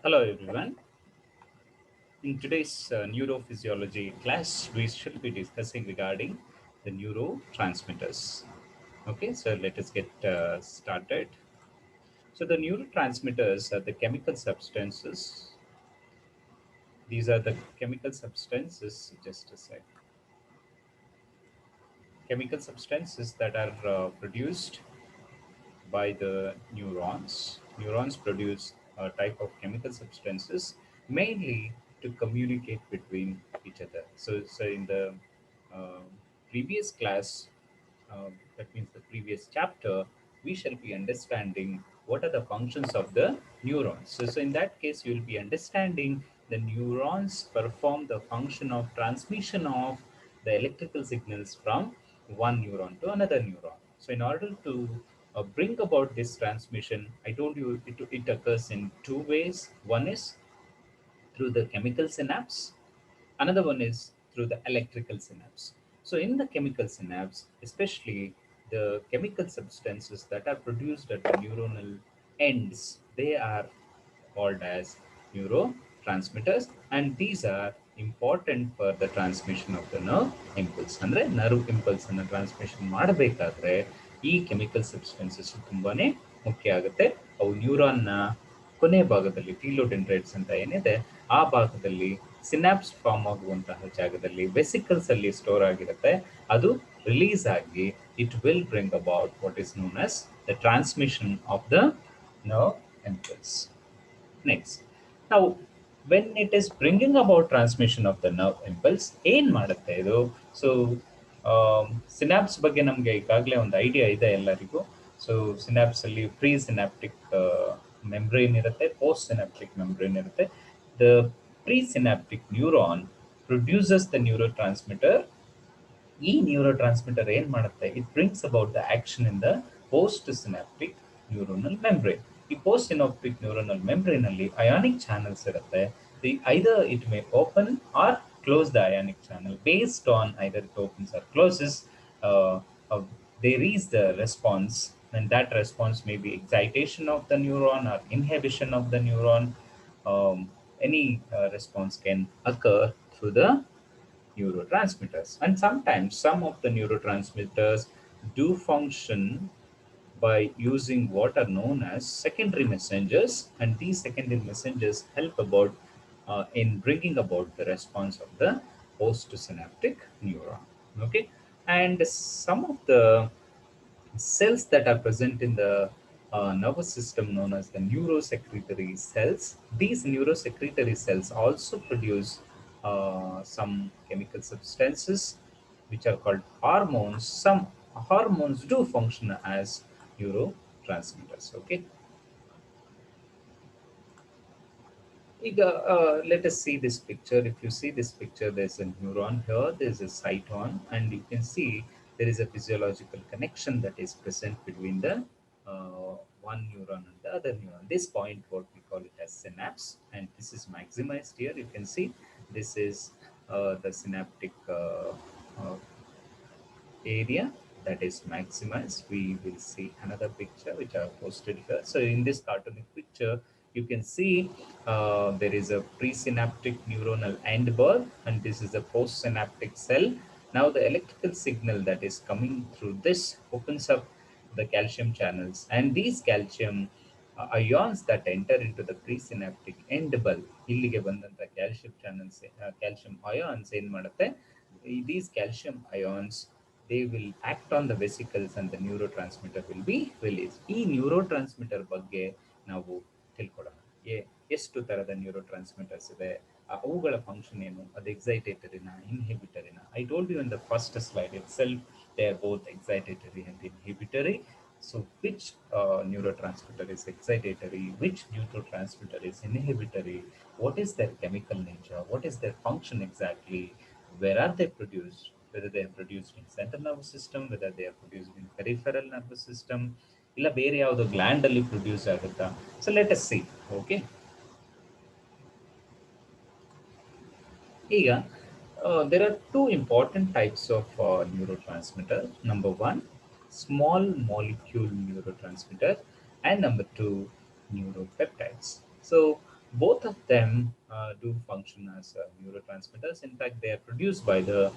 Hello everyone. In today's neurophysiology class, we should be discussing regarding the neurotransmitters. Okay, so let us get started. So the neurotransmitters are the chemical substances. These are the chemical substances. Just a sec. Chemical substances that are produced by the neurons. Neurons produce a type of chemical substances mainly to communicate between each other. So in the uh, previous class, that means the previous chapter, we shall be understanding what are the functions of the neurons. So in that case, you will be understanding the neurons perform the function of transmission of the electrical signals from one neuron to another neuron. So in order to bring about this transmission, I told you it occurs in two ways. One is through the chemical synapse. Another one is through the electrical synapse. So, in the chemical synapse, especially the chemical substances that are produced at the neuronal ends, they are called as neurotransmitters, and these are important for the transmission of the nerve impulse. ಅಂದರೆ nerve impulse ಅನ್ನು transmission ಮಾಡಬೇಕಾದ್ರೆ ಈ chemical substances ತುಂಬಾನೇ ಮುಖ್ಯ ಆಗುತ್ತೆ. ಅವು ನ್ಯೂರಾನ್ನ ಕೊನೆ ಭಾಗದಲ್ಲಿ ಫಿಲೋಡೆಂಡ್ರೈಟ್ಸ್ ಅಂತ ಏನಿದೆ ಆ ಭಾಗದಲ್ಲಿ ಸಿನಾಪ್ಸ್ ಫಾರ್ಮ್ ಆಗುವಂತಹ ಜಾಗದಲ್ಲಿ ವೆಸಿಕಲ್ಸ್ ಅಲ್ಲಿ ಸ್ಟೋರ್ ಆಗಿರುತ್ತೆ. ಅದು ರಿಲೀಸ್ ಆಗಿ it will bring about what is known as the transmission of the nerve impulse. Next, now when it is bringing about transmission of the nerve impulse, ಏನ್ ಮಾಡುತ್ತೆ ಇದು? So synapse ಬಗ್ಗೆ ನಮಗೆ ಈಗಾಗಲೇ ಒಂದು ಐಡಿಯಾ ಇದೆ ಎಲ್ಲರಿಗೂ. ಸೊ ಸಿನಾಪ್ಸ್ ಅಲ್ಲಿ ಪ್ರೀ ಸಿನಾಪ್ಟಿಕ್ ಮೆಂಬ್ರೇನ್ ಇರುತ್ತೆ, ಪೋಸ್ಟ್ ಸಿನಾಪ್ಟಿಕ್ ಮೆಂಬ್ರೇನ್ ಇರುತ್ತೆ. The pre synaptic neuron produces the neurotransmitter. ಈ ನ್ಯೂರೋ ಟ್ರಾನ್ಸ್ಮಿಟರ್ ಏನ್ ಮಾಡುತ್ತೆ? It brings about the action in the post synaptic neuronal membrane. ಈ ಪೋಸ್ಟ್ ಸಿನಾಪ್ಟಿಕ್ ನ್ಯೂರೋನಲ್ ಮೆಂಬ್ರೇನ್ ಅಲ್ಲಿ ionic channels ಇರುತ್ತೆ. Either it may open or close the ionic channel based on either it opens or closes. They reach the response, and that response may be excitation of the neuron or inhibition of the neuron. Um, any response can occur through the neurotransmitters. And sometimes some of the neurotransmitters do function by using what are known as secondary messengers, and these secondary messengers help about in bringing about the response of the postsynaptic neuron. Okay, and some of the cells that are present in the nervous system known as the neurosecretory cells. These neurosecretory cells also produce some chemical substances which are called hormones. Some hormones do function as neurotransmitters. Okay. Let us see this picture. If you see this picture, there's a neuron here, there's a cyton, and you can see there is a physiological connection that is present between the one neuron and the other neuron. This point, what we call it as synapse, and this is maximized here. You can see this is the synaptic area that is maximized. We will see another picture which I have posted here. So in this cartoonic picture, you can see there is a presynaptic neuronal end bulb, and this is a postsynaptic cell. Now the electrical signal that is coming through this opens up the calcium channels, and these calcium ions that enter into the presynaptic end bulb, ಇಲ್ಲಿಗೆ ಬಂದಂತ calcium channels, calcium ions ಏನು ಮಾಡುತ್ತೆ? These calcium ions, they will act on the vesicles and the neurotransmitter will be released. ಈ neurotransmitter ಬಗ್ಗೆ ನಾವು ತಿಳ್ಕೊಳ್ಳೋಣ. ಎಷ್ಟು ತರದ ನ್ಯೂರೋಟ್ರಾನ್ಸ್ಮಿಟರ್ಸ್ ಇದೆ, ಅವುಗಳ ಫಂಕ್ಷನ್ ಏನು, ಅದು ಎಕ್ಸೈಟೇಟರಿನ ಇನ್ಹಿಬಿಟರಿನ? I told you in the first slide itself they are both excitatory and inhibitory. So which neurotransmitter is excitatory, which neurotransmitter is inhibitory, what is their chemical nature, what is their function exactly, where are they produced, whether they are produced in central nervous system, whether they are produced in peripheral nervous system, ಇಲ್ಲ ಬೇರೆ ಯಾವುದೋ gland ಅಲ್ಲಿ produce ಆಗುತ್ತಾ? So let us see. Okay, ಈಗ there are two important types of neurotransmitter. Number one, small molecule neurotransmitter, and number two, neuropeptides. So Both of them do function as neurotransmitters. In fact, they are produced by the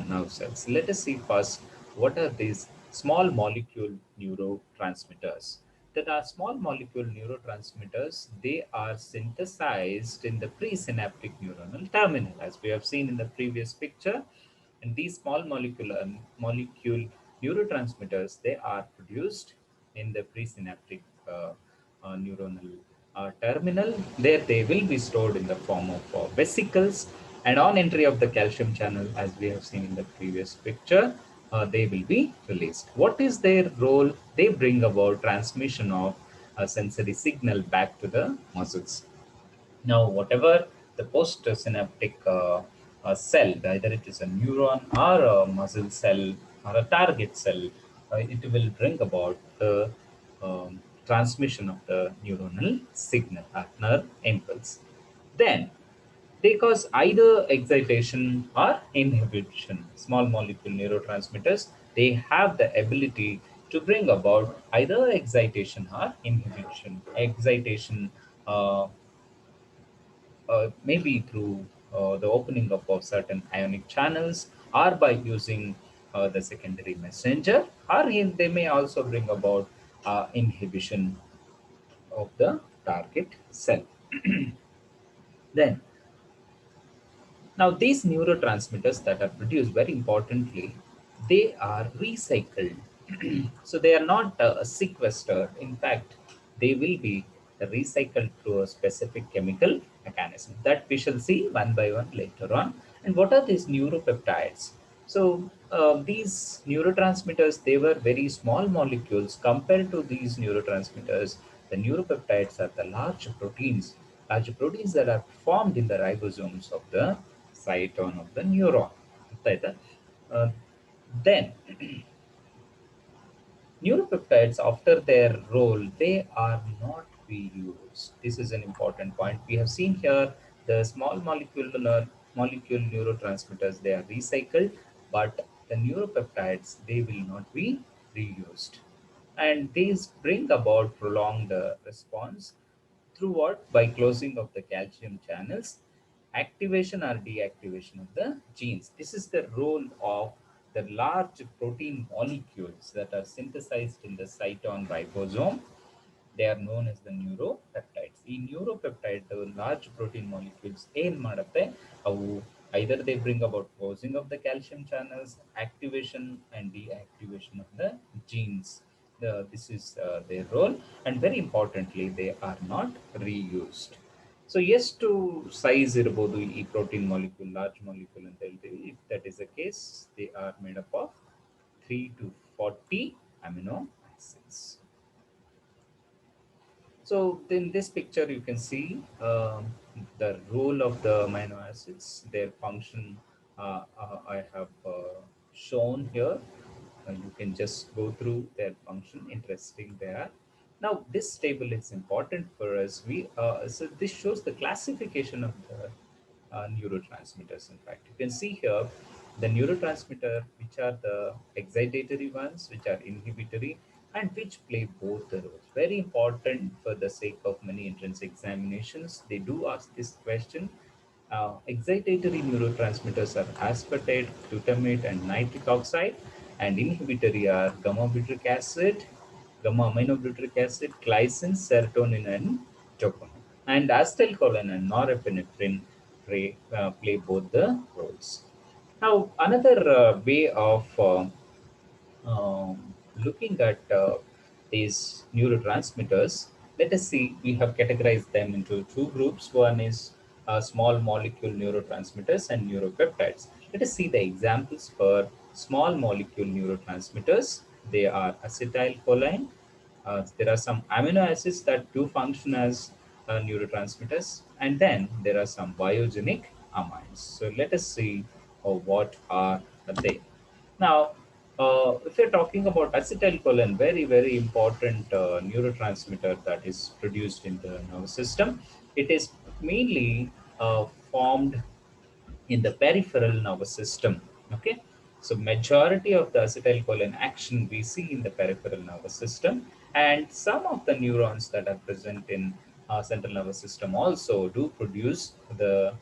nerve cells. Let us see first what are these small molecule neurotransmitters. That are small molecule neurotransmitters. They are synthesized in the presynaptic neuronal terminal, as we have seen in the previous picture. And these small molecule neurotransmitters, they are produced in the presynaptic neuronal terminal. There they will be stored in the form of vesicles, and on entry of the calcium channel, as we have seen in the previous picture, they will be released. What is their role? They bring about transmission of a sensory signal back to the muscles. Now, whatever the postsynaptic cell, either it is a neuron or a muscle cell or a target cell, it will bring about the transmission of the neuronal signal or nerve impulse. Then they cause either excitation or inhibition. Small molecule neurotransmitters, they have the ability to bring about either excitation or inhibition. Excitation maybe through the opening up of certain ionic channels or by using the secondary messenger, or they may also bring about inhibition of the target cell. Then now, these neurotransmitters that are produced, very importantly, they are recycled. So they are not sequestered. In fact, they will be recycled through a specific chemical mechanism that we shall see one by one later on. And what are these neuropeptides? So these neurotransmitters, they were very small molecules. Compared to these neurotransmitters, the neuropeptides are the large proteins that are formed in the ribosomes of the cytone of the neuron. ಆಯ್ತಾ? Uh, then neuropeptides, after their role, they are not reused. This is an important point. We have seen here the small molecule neurotransmitters, they are recycled, but the neuropeptides, they will not be reused. And these bring about prolonged response through what? By closing of the calcium channels, activation or deactivation of the genes. This is the role of the large protein molecules that are synthesized in the cytone ribosome. They are known as the neuropeptides. ಈ neuropeptide, the large protein molecules ಏನ್ ಮಾಡುತ್ತೆ, ಅವು either they bring about closing of the calcium channels, activation and deactivation of the genes. This is their role, and very importantly, they are not reused. So ಎಷ್ಟು size ಇರಬಹುದು ಈ protein molecule, large molecule ಅಂತ ಹೇಳ್ತೀವಿ. If that is the case, they are made up of 3 to 40 amino acids. So in this picture, you can see the role of the amino acids, their function. I have shown here. You can just go through their function. Interesting there. Now this table is important for us. So this shows the classification of the neurotransmitters. In fact, you can see here the neurotransmitter, which are the excitatory ones, which are inhibitory, and which play both the roles. Very important for the sake of many entrance examinations. They do ask this question. Excitatory neurotransmitters are aspartate, glutamate, and nitric oxide, and inhibitory are gamma butyric acid, gamma aminobutyric acid, glycine, serotonin, and dopamine. And acetylcholine and norepinephrine play both the roles. Now, another way of looking at these neurotransmitters, let us see, we have categorized them into two groups. One is small molecule neurotransmitters and neuropeptides. Let us see the examples for small molecule neurotransmitters. They are acetylcholine. There are some amino acids that do function as neurotransmitters, and then there are some biogenic amines. So let us see what are they. Now, if you're talking about acetylcholine, very, very important neurotransmitter that is produced in the nervous system, it is mainly formed in the peripheral nervous system. Okay, so majority of the acetylcholine action we see in the peripheral nervous system, and some of the neurons that are present in central nervous system also do produce the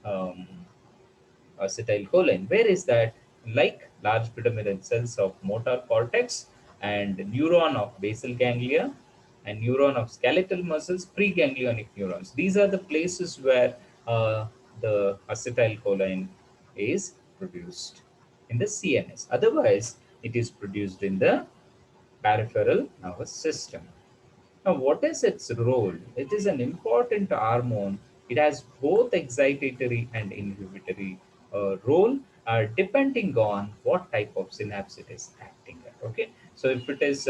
um, acetylcholine. Where is that? Like large predominant cells of motor cortex and neuron of basal ganglia and neuron of skeletal muscles, preganglionic neurons. These are the places where the acetylcholine is produced in the CNS. Otherwise, it is produced in the peripheral nervous system. Now, what is its role? It is an important hormone. It has both excitatory and inhibitory role, depending on what type of synapse it is acting at. Okay, so if it is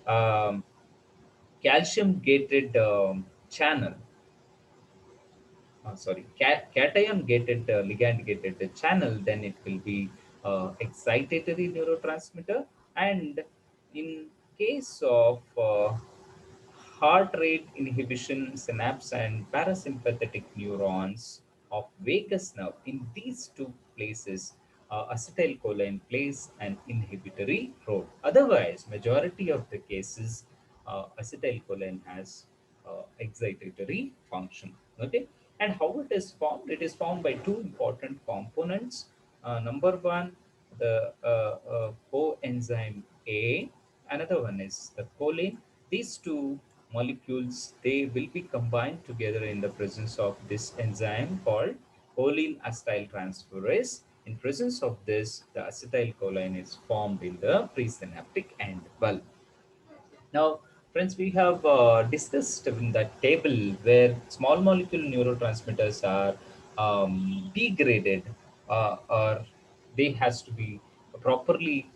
um, calcium gated channel, cation gated ligand gated channel, then it will be excitatory neurotransmitter. And in case of heart rate inhibition synapse and parasympathetic neurons of vagus nerve, in these two places acetylcholine plays an inhibitory role. Otherwise, majority of the cases acetylcholine has excitatory function. Okay, and how it is formed? It is formed by two important components. Number one, the coenzyme A. Another one is the choline. These two molecules, they will be combined together in the presence of this enzyme called choline acetyltransferase. In presence of this, the acetylcholine is formed in the presynaptic end bulb. Now, friends, we have discussed in that table where small molecule neurotransmitters are degraded, or they has to be properly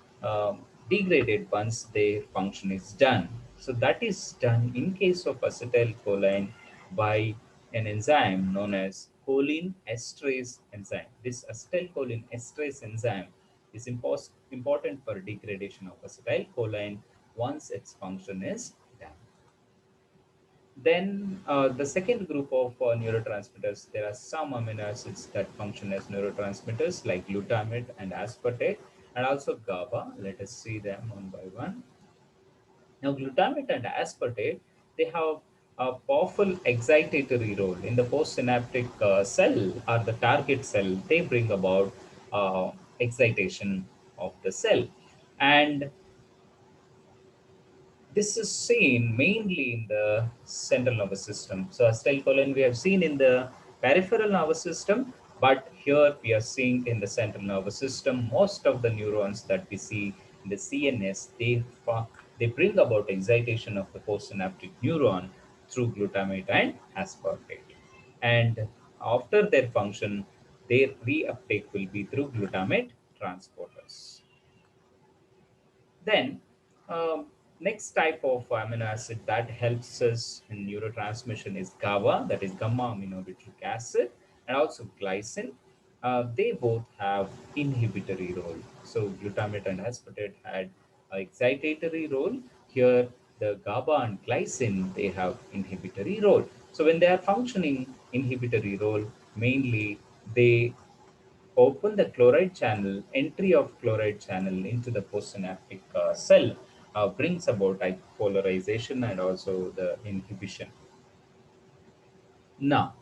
degraded once their function is done. So that is done in case of acetylcholine by an enzyme known as choline esterase enzyme. This acetylcholine esterase enzyme is important for degradation of acetylcholine once its function is done. Then the second group of neurotransmitters, there are some amino acids that function as neurotransmitters like glutamate and aspartate, and also GABA. Let us see them one by one. Now, glutamate and aspartate, they have a powerful excitatory role in the postsynaptic cell or the target cell. They bring about excitation of the cell, and this is seen mainly in the central nervous system. So acetylcholine we have seen in the peripheral nervous system, but here we are seeing in the central nervous system. Most of the neurons that we see in the CNS, they bring about excitation of the postsynaptic neuron through glutamate and aspartate. And after their function, their reuptake will be through glutamate transporters. Then, next type of amino acid that helps us in neurotransmission is GABA, that is gamma aminobutyric acid, and also glycine. They both have inhibitory role. So glutamate and aspartate had a excitatory role. Here, the GABA and glycine, they have inhibitory role. So when they are functioning inhibitory role, mainly they open the chloride channel, entry of chloride channel into the postsynaptic cell brings about like polarization and also the inhibition. Now,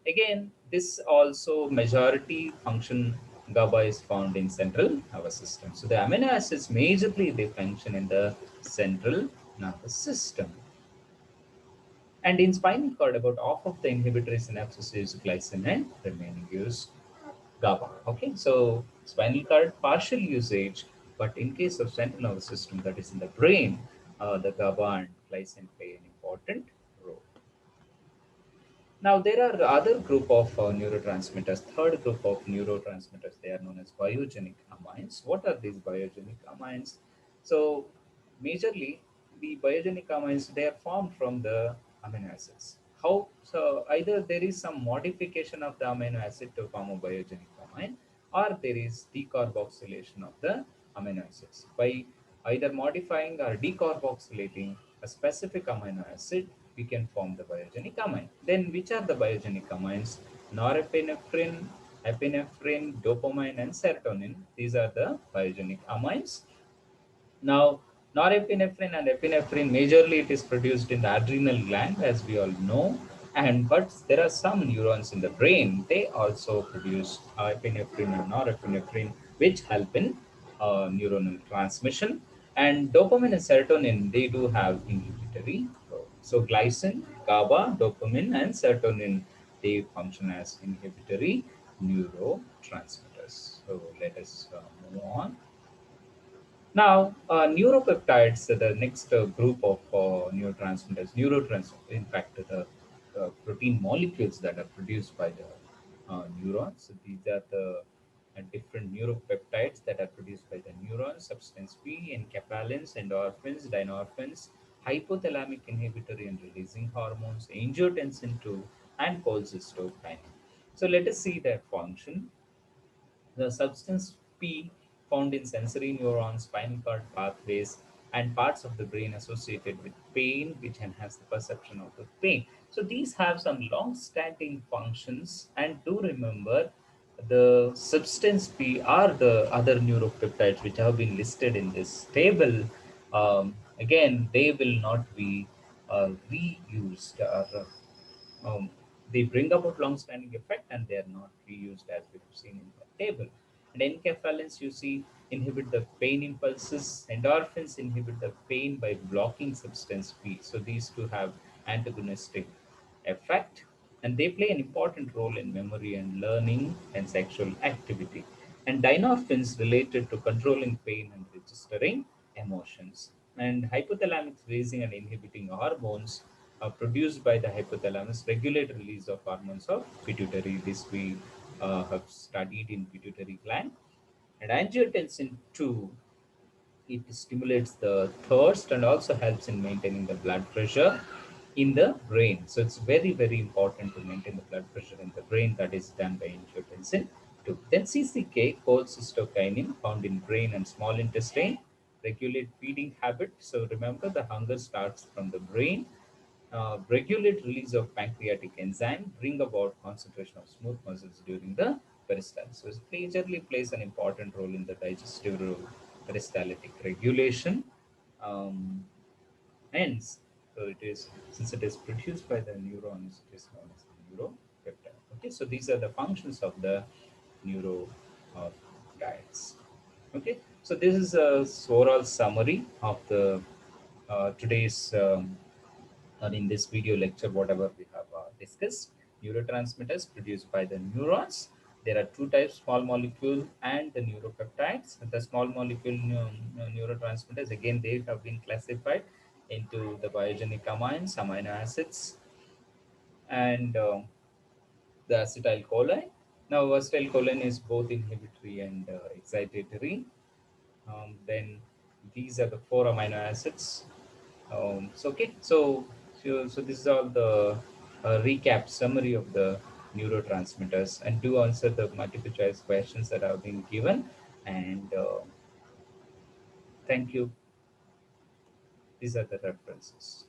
again, this also majority function GABA is found in central nervous system. So the amino acids majorly they function in the central nervous system. And in spinal cord, about half of the inhibitory synapses use glycine and remaining use GABA. Okay, so spinal cord partial usage, but in case of central nervous system, that is in the brain, the GABA and glycine play an important role. Now there are other group of neurotransmitters. Third group of neurotransmitters, they are known as biogenic amines. What are these biogenic amines? So majorly the biogenic amines, they are formed from the amino acids. How? So either there is some modification of the amino acid to form a biogenic amine, or there is decarboxylation of the amino acids. By either modifying or decarboxylating a specific amino acid, we can form the biogenic amine. Then which are the biogenic amines? Norepinephrine, epinephrine, dopamine, and serotonin. These are the biogenic amines. Now, Norepinephrine and epinephrine, majorly it is produced in the adrenal gland, as we all know. And but there are some neurons in the brain. They also produce epinephrine and norepinephrine, which help in neuronal transmission. And dopamine and serotonin, they do have inhibitory role. So glycine, GABA, dopamine, and serotonin, they function as inhibitory neurotransmitters. So let us move on. Now, neuropeptides, the next group of in fact, the protein molecules that are produced by the neurons. So these are the different neuropeptides that are produced by the neurons, substance P, enkephalins, endorphins, dynorphins, hypothalamic inhibitory and releasing hormones, angiotensin 2, and cholecystokinin. So let us see their function. The substance P found in sensory neurons, spinal cord pathways, and parts of the brain associated with pain, which enhance the perception of the pain. So these have some long-standing functions. And do remember, the substance P are the other neuropeptides which have been listed in this table. Again, they will not be reused or they bring about long-standing effect and they are not reused as we have seen in the table. And enkephalins, you see, inhibit the pain impulses. Endorphins inhibit the pain by blocking substance P. So these two have antagonistic effect, and they play an important role in memory and learning and sexual activity. And dynorphins related to controlling pain and registering emotions. And hypothalamic raising and inhibiting hormones produced by the hypothalamus regulate release of hormones of pituitary. This we have studied in pituitary gland. And angiotensin 2, it stimulates the thirst and also helps in maintaining the blood pressure in the brain. So it's very, very important to maintain the blood pressure in the brain. That is done by angiotensin 2. Then CCK, cholecystokinin, found in brain and small intestine, regulate feeding habit. So remember, the hunger starts from the brain. Regulate release of pancreatic enzyme, bring about concentration of smooth muscles during the peristalsis. So it majorly plays an important role in the digestive peristaltic regulation. Um, Hence, so it is, since it is produced by the neurons, it is known as the neuropeptide. Okay, so these are the functions of the neuropeptides. Okay, so this is a overall summary of the today's or in this video lecture, whatever we have discussed. Neurotransmitters produced by the neurons. There are two types, small molecule and the neuropeptides. The small molecule neurotransmitters, again, they have been classified into the biogenic amines, amino acids, and the acetylcholine. Now, acetylcholine is both inhibitory and excitatory. Then these are the four amino acids. So this is all the recap summary of the neurotransmitters, and do answer the multiple choice questions that have been given. And thank you. These are the references.